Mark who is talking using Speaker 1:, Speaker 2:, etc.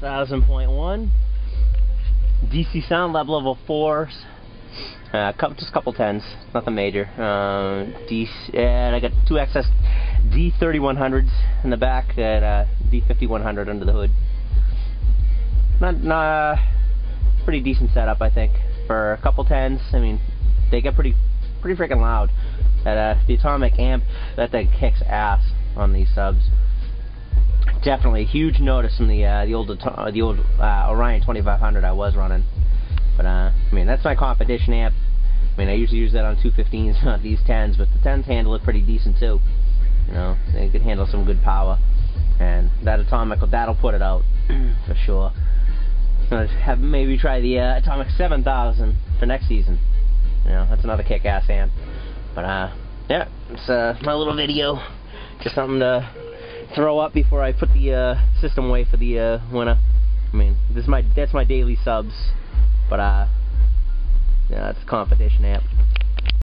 Speaker 1: 1000.1 DC sound, level 4s, just a couple 10s, nothing major. And I got two XS D3100s in the back, and D5100 under the hood. Not pretty decent setup, I think, for a couple 10s. I mean, they get pretty freaking loud. The atomic amp, that thing kicks ass on these subs. Definitely a huge notice from the old Orion 2500 I was running. But I mean, that's my competition amp. I mean, I usually use that on 215s, not these 10s, but the 10s handle it pretty decent too. You know, they could handle some good power, and that atomic, that'll put it out for sure. Have maybe try the Atomic 7000 for next season. You know, that's another kick-ass amp. But yeah, it's my little video, just something to throw up before I put the system away for the winter. I mean, that's my daily subs. But yeah, it's a competition amp.